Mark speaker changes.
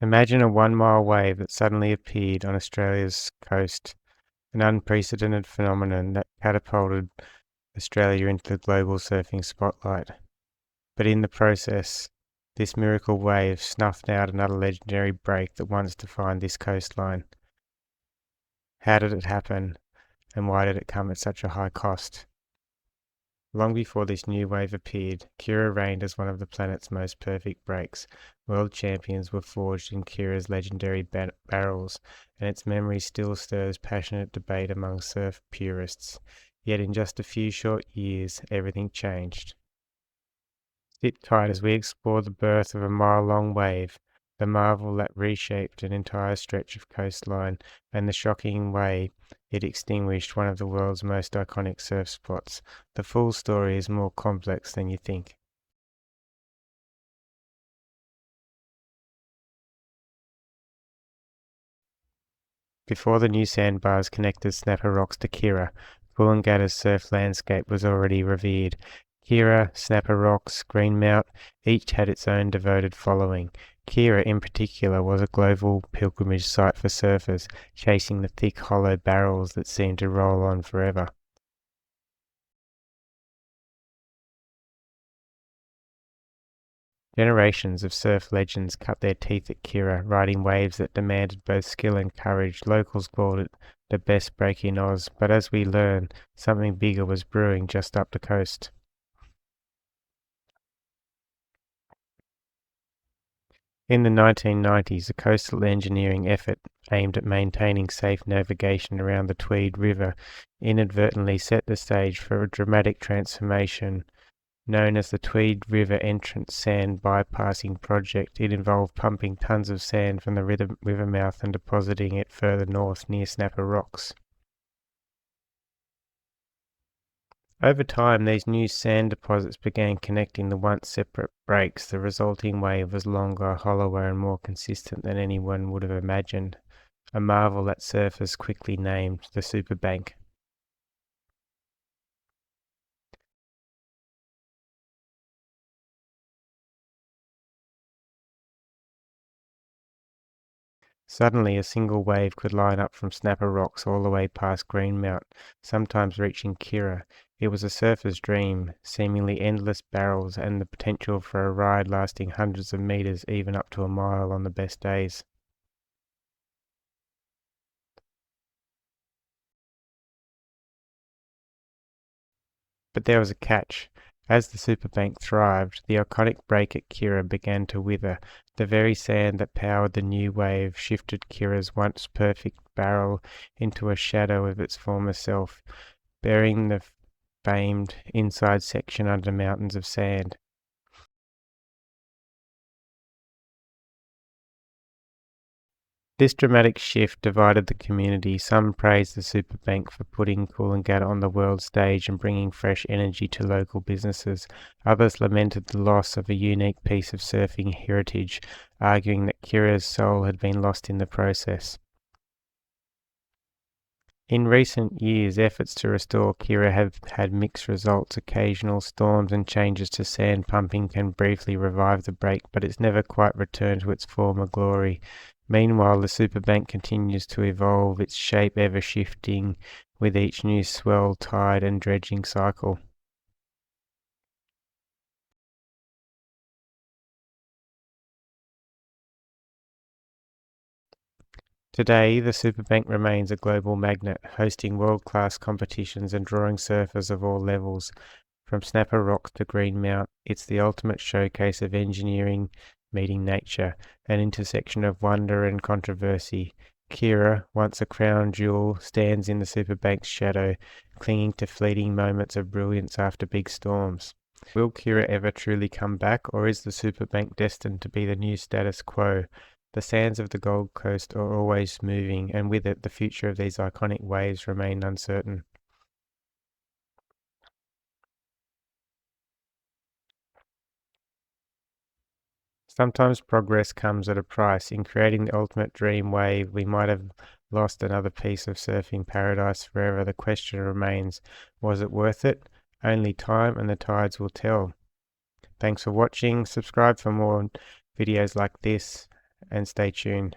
Speaker 1: Imagine a 1 mile wave that suddenly appeared on Australia's coast, an unprecedented phenomenon that catapulted Australia into the global surfing spotlight. But in the process, this miracle wave snuffed out another legendary break that once defined this coastline. How did it happen, and why did it come at such a high cost? Long before this new wave appeared, Kirra reigned as one of the planet's most perfect breaks. World champions were forged in Kirra's legendary barrels, and its memory still stirs passionate debate among surf purists. Yet in just a few short years, everything changed. Sit tight as we explore the birth of a mile-long wave, the marvel that reshaped an entire stretch of coastline, and the shocking way it extinguished one of the world's most iconic surf spots. The full story is more complex than you think. Before the new sandbars connected Snapper Rocks to Kirra, Coolangatta's surf landscape was already revered. Kirra, Snapper Rocks, Greenmount, each had its own devoted following. Kirra in particular was a global pilgrimage site for surfers, chasing the thick hollow barrels that seemed to roll on forever. Generations of surf legends cut their teeth at Kirra, riding waves that demanded both skill and courage. Locals called it the best break in Oz, but as we learn, something bigger was brewing just up the coast. In the 1990s, a coastal engineering effort aimed at maintaining safe navigation around the Tweed River inadvertently set the stage for a dramatic transformation known as the Tweed River Entrance Sand Bypassing Project. It involved pumping tons of sand from the river mouth and depositing it further north near Snapper Rocks. Over time, these new sand deposits began connecting the once separate breaks. The resulting wave was longer, hollower, and more consistent than anyone would have imagined, a marvel that surfers quickly named the superbank. Suddenly, a single wave could line up from Snapper Rocks all the way past Greenmount, sometimes reaching Kirra. It was a surfer's dream, seemingly endless barrels and the potential for a ride lasting hundreds of meters, even up to a mile on the best days. But there was a catch. As the superbank thrived, the iconic break at Kirra began to wither. The very sand that powered the new wave shifted Kirra's once perfect barrel into a shadow of its former self, burying the famed inside section under mountains of sand. This dramatic shift divided the community. Some praised the superbank for putting Coolangatta on the world stage and bringing fresh energy to local businesses. Others lamented the loss of a unique piece of surfing heritage, arguing that Kirra's soul had been lost in the process. In recent years, efforts to restore Kirra have had mixed results. Occasional storms and changes to sand pumping can briefly revive the break, but it's never quite returned to its former glory. Meanwhile, the superbank continues to evolve, its shape ever shifting with each new swell, tide, and dredging cycle. Today, the superbank remains a global magnet, hosting world-class competitions and drawing surfers of all levels. From Snapper Rocks to Greenmount, it's the ultimate showcase of engineering meeting nature, an intersection of wonder and controversy. Kirra, once a crown jewel, stands in the superbank's shadow, clinging to fleeting moments of brilliance after big storms. Will Kirra ever truly come back, or is the superbank destined to be the new status quo? The sands of the Gold Coast are always moving, and with it, the future of these iconic waves remain uncertain. Sometimes progress comes at a price. In creating the ultimate dream wave, we might have lost another piece of surfing paradise forever. The question remains, was it worth it? Only time and the tides will tell. Thanks for watching. Subscribe for more videos like this, and stay tuned.